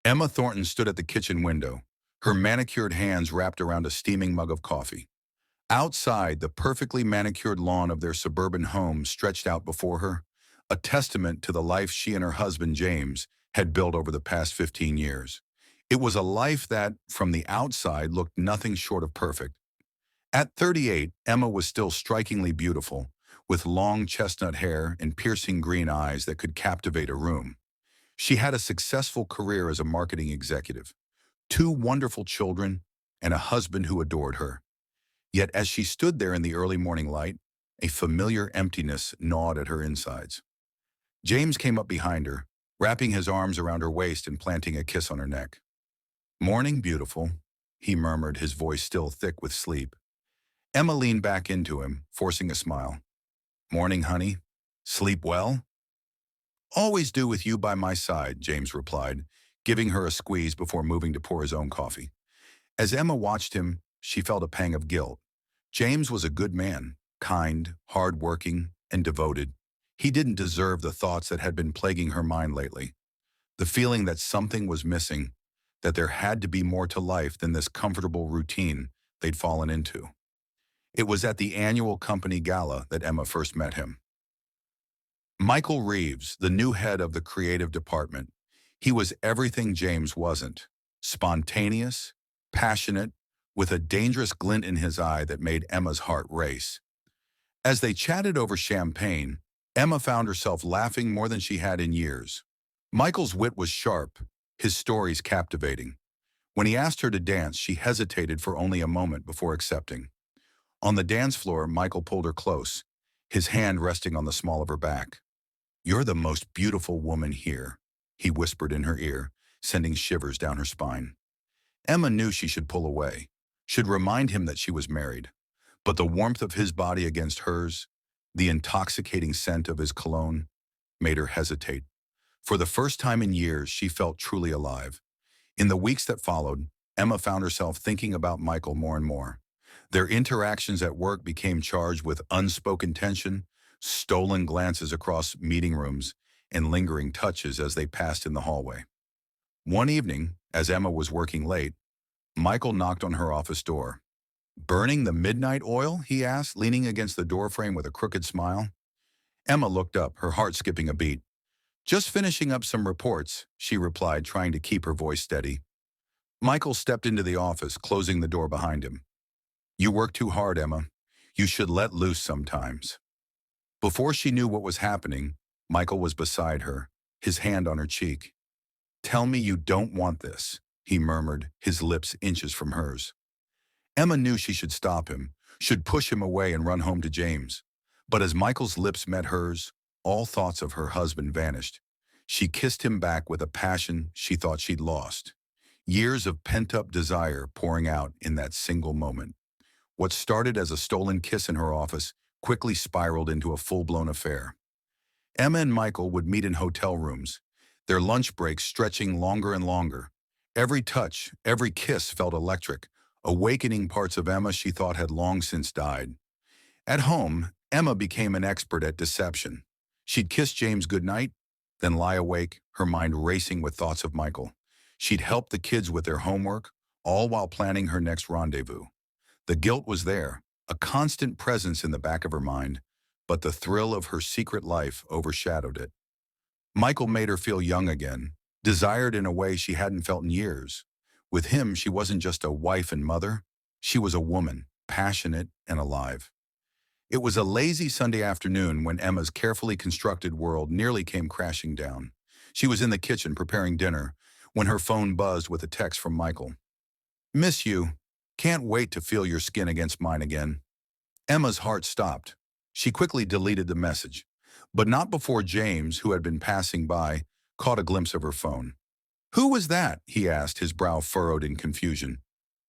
Emma Thornton stood at the kitchen window, her manicured hands wrapped around a steaming mug of coffee. Outside, the perfectly manicured lawn of their suburban home stretched out before her, a testament to the life she and her husband, James, had built over the past 15 years. It was a life that, from the outside, looked nothing short of perfect. At 38, Emma was still strikingly beautiful, with long chestnut hair and piercing green eyes that could captivate a room. She had a successful career as a marketing executive, two wonderful children, and a husband who adored her. Yet as she stood there in the early morning light, a familiar emptiness gnawed at her insides. James came up behind her, wrapping his arms around her waist and planting a kiss on her neck. "Morning, beautiful," he murmured, his voice still thick with sleep. Emma leaned back into him, forcing a smile. "Morning, honey. Sleep well?" "Always do with you by my side," James replied, giving her a squeeze before moving to pour his own coffee. As Emma watched him, she felt a pang of guilt. James was a good man, kind, hard-working, and devoted. He didn't deserve the thoughts that had been plaguing her mind lately. The feeling that something was missing, that there had to be more to life than this comfortable routine they'd fallen into. It was at the annual company gala that Emma first met him. Michael Reeves, the new head of the creative department, he was everything James wasn't. Spontaneous, passionate, with a dangerous glint in his eye that made Emma's heart race. As they chatted over champagne, Emma found herself laughing more than she had in years. Michael's wit was sharp, his stories captivating. When he asked her to dance, she hesitated for only a moment before accepting. On the dance floor, Michael pulled her close, his hand resting on the small of her back. "You're the most beautiful woman here," he whispered in her ear, sending shivers down her spine. Emma knew she should pull away, should remind him that she was married. But the warmth of his body against hers, the intoxicating scent of his cologne, made her hesitate. For the first time in years, she felt truly alive. In the weeks that followed, Emma found herself thinking about Michael more and more. Their interactions at work became charged with unspoken tension, stolen glances across meeting rooms, and lingering touches as they passed in the hallway. One evening, as Emma was working late, Michael knocked on her office door. "Burning the midnight oil?" he asked, leaning against the doorframe with a crooked smile. Emma looked up, her heart skipping a beat. "Just finishing up some reports," she replied, trying to keep her voice steady. Michael stepped into the office, closing the door behind him. "You work too hard, Emma. You should let loose sometimes." Before she knew what was happening, Michael was beside her, his hand on her cheek. "Tell me you don't want this," he murmured, his lips inches from hers. Emma knew she should stop him, should push him away and run home to James. But as Michael's lips met hers, all thoughts of her husband vanished. She kissed him back with a passion she thought she'd lost. Years of pent-up desire pouring out in that single moment. What started as a stolen kiss in her office quickly spiraled into a full-blown affair. Emma and Michael would meet in hotel rooms, their lunch breaks stretching longer and longer. Every touch, every kiss felt electric, awakening parts of Emma she thought had long since died. At home, Emma became an expert at deception. She'd kiss James goodnight, then lie awake, her mind racing with thoughts of Michael. She'd help the kids with their homework, all while planning her next rendezvous. The guilt was there, a constant presence in the back of her mind, but the thrill of her secret life overshadowed it. Michael made her feel young again, desired in a way she hadn't felt in years. With him, she wasn't just a wife and mother, she was a woman, passionate and alive. It was a lazy Sunday afternoon when Emma's carefully constructed world nearly came crashing down. She was in the kitchen preparing dinner when her phone buzzed with a text from Michael. "Miss you. Can't wait to feel your skin against mine again." Emma's heart stopped. She quickly deleted the message, but not before James, who had been passing by, caught a glimpse of her phone. "Who was that?" he asked, his brow furrowed in confusion.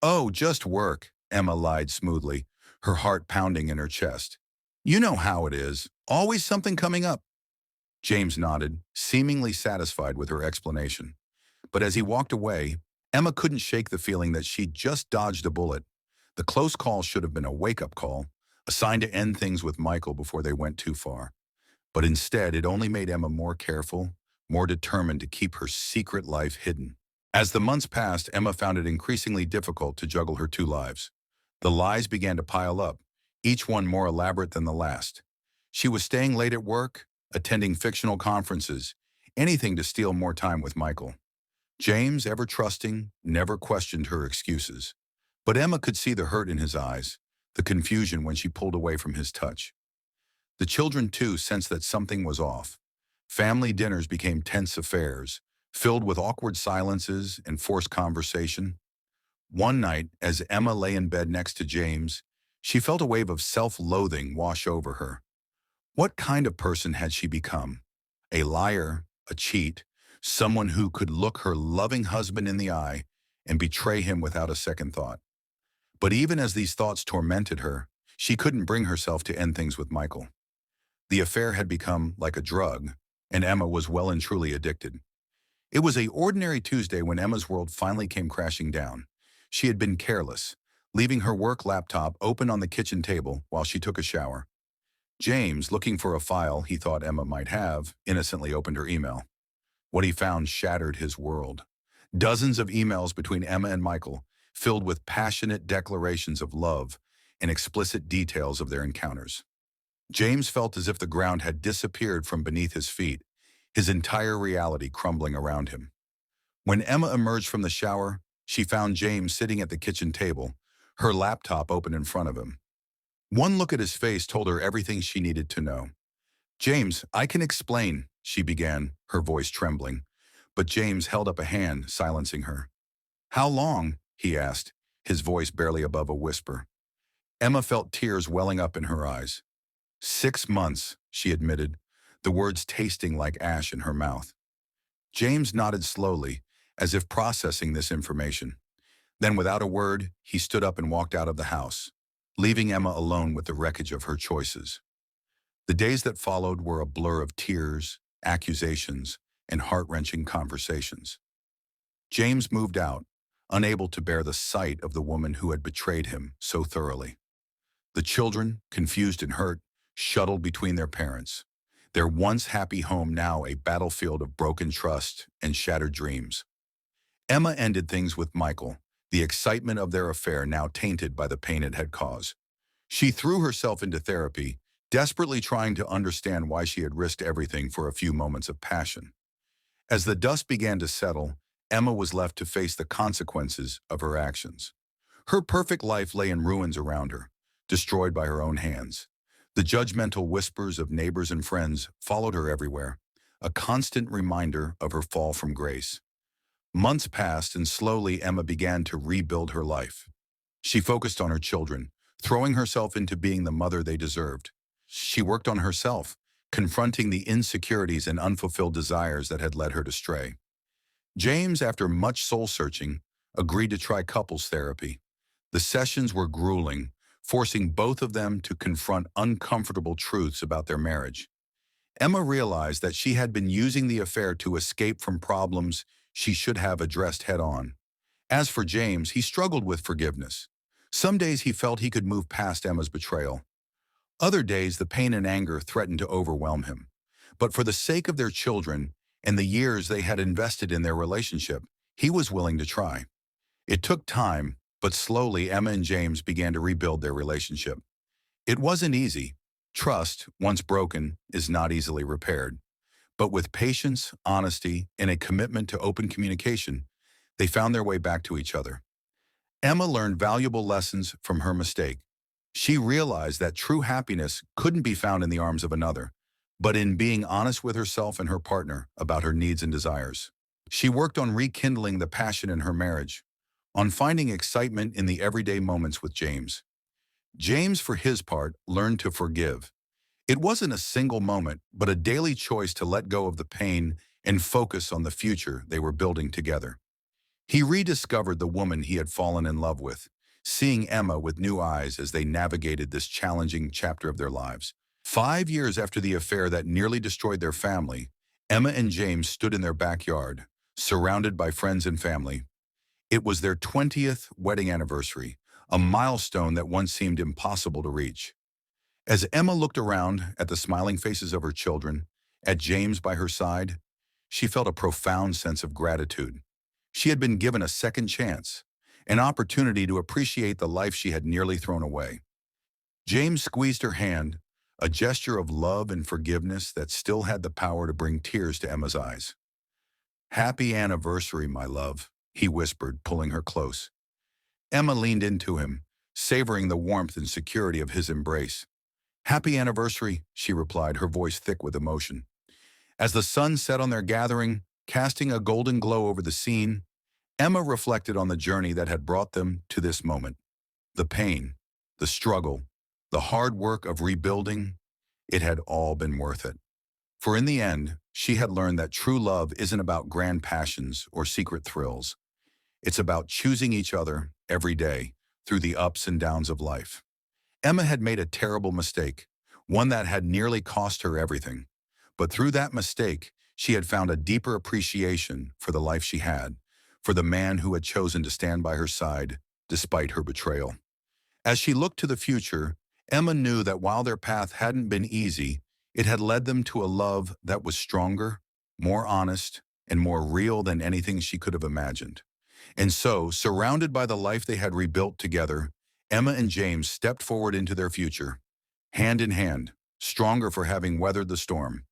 "Oh, just work," Emma lied smoothly, her heart pounding in her chest. "You know how it is. Always something coming up." James nodded, seemingly satisfied with her explanation. But as he walked away, Emma couldn't shake the feeling that she'd just dodged a bullet. The close call should have been a wake-up call, a sign to end things with Michael before they went too far. But instead, it only made Emma more careful, more determined to keep her secret life hidden. As the months passed, Emma found it increasingly difficult to juggle her two lives. The lies began to pile up, each one more elaborate than the last. She was staying late at work, attending fictional conferences, anything to steal more time with Michael. James, ever trusting, never questioned her excuses. But Emma could see the hurt in his eyes, the confusion when she pulled away from his touch. The children, too, sensed that something was off. Family dinners became tense affairs, filled with awkward silences and forced conversation. One night, as Emma lay in bed next to James, she felt a wave of self-loathing wash over her. What kind of person had she become? A liar, a cheat, someone who could look her loving husband in the eye and betray him without a second thought. But even as these thoughts tormented her, she couldn't bring herself to end things with Michael. The affair had become like a drug, and Emma was well and truly addicted. It was an ordinary Tuesday when Emma's world finally came crashing down. She had been careless, leaving her work laptop open on the kitchen table while she took a shower. James, looking for a file he thought Emma might have, innocently opened her email. What he found shattered his world. Dozens of emails between Emma and Michael, filled with passionate declarations of love and explicit details of their encounters. James felt as if the ground had disappeared from beneath his feet, his entire reality crumbling around him. When Emma emerged from the shower, she found James sitting at the kitchen table, her laptop open in front of him. One look at his face told her everything she needed to know. "James, I can explain," she began, her voice trembling, but James held up a hand, silencing her. "How long?" he asked, his voice barely above a whisper. Emma felt tears welling up in her eyes. 6 months, she admitted, the words tasting like ash in her mouth. James nodded slowly, as if processing this information. Then, without a word, he stood up and walked out of the house, leaving Emma alone with the wreckage of her choices. The days that followed were a blur of tears, accusations, and heart-wrenching conversations. James moved out, unable to bear the sight of the woman who had betrayed him so thoroughly. The children, confused and hurt, shuttled between their parents, their once happy home now a battlefield of broken trust and shattered dreams. Emma ended things with Michael, the excitement of their affair now tainted by the pain it had caused. She threw herself into therapy, desperately trying to understand why she had risked everything for a few moments of passion. As the dust began to settle, Emma was left to face the consequences of her actions. Her perfect life lay in ruins around her, destroyed by her own hands. The judgmental whispers of neighbors and friends followed her everywhere, a constant reminder of her fall from grace. Months passed, and slowly Emma began to rebuild her life. She focused on her children, throwing herself into being the mother they deserved. She worked on herself, confronting the insecurities and unfulfilled desires that had led her to stray. James, after much soul-searching, agreed to try couples therapy. The sessions were grueling, forcing both of them to confront uncomfortable truths about their marriage. Emma realized that she had been using the affair to escape from problems she should have addressed head-on. As for James, he struggled with forgiveness. Some days he felt he could move past Emma's betrayal. Other days, the pain and anger threatened to overwhelm him. But for the sake of their children and the years they had invested in their relationship, he was willing to try. It took time, but slowly Emma and James began to rebuild their relationship. It wasn't easy. Trust, once broken, is not easily repaired. But with patience, honesty, and a commitment to open communication, they found their way back to each other. Emma learned valuable lessons from her mistake. She realized that true happiness couldn't be found in the arms of another, but in being honest with herself and her partner about her needs and desires. She worked on rekindling the passion in her marriage, on finding excitement in the everyday moments with James. James, for his part, learned to forgive. It wasn't a single moment, but a daily choice to let go of the pain and focus on the future they were building together. He rediscovered the woman he had fallen in love with, seeing Emma with new eyes as they navigated this challenging chapter of their lives. 5 years after the affair that nearly destroyed their family, Emma and James stood in their backyard, surrounded by friends and family. It was their 20th wedding anniversary, a milestone that once seemed impossible to reach. As Emma looked around at the smiling faces of her children, at James by her side, she felt a profound sense of gratitude. She had been given a second chance, an opportunity to appreciate the life she had nearly thrown away. James squeezed her hand, a gesture of love and forgiveness that still had the power to bring tears to Emma's eyes. "Happy anniversary, my love," he whispered, pulling her close. Emma leaned into him, savoring the warmth and security of his embrace. "Happy anniversary," she replied, her voice thick with emotion. As the sun set on their gathering, casting a golden glow over the scene, Emma reflected on the journey that had brought them to this moment. The pain, the struggle, the hard work of rebuilding, it had all been worth it. For in the end, she had learned that true love isn't about grand passions or secret thrills. It's about choosing each other every day through the ups and downs of life. Emma had made a terrible mistake, one that had nearly cost her everything. But through that mistake, she had found a deeper appreciation for the life she had, for the man who had chosen to stand by her side despite her betrayal. As she looked to the future, Emma knew that while their path hadn't been easy, it had led them to a love that was stronger, more honest, and more real than anything she could have imagined. And so, surrounded by the life they had rebuilt together, Emma and James stepped forward into their future, hand in hand, stronger for having weathered the storm,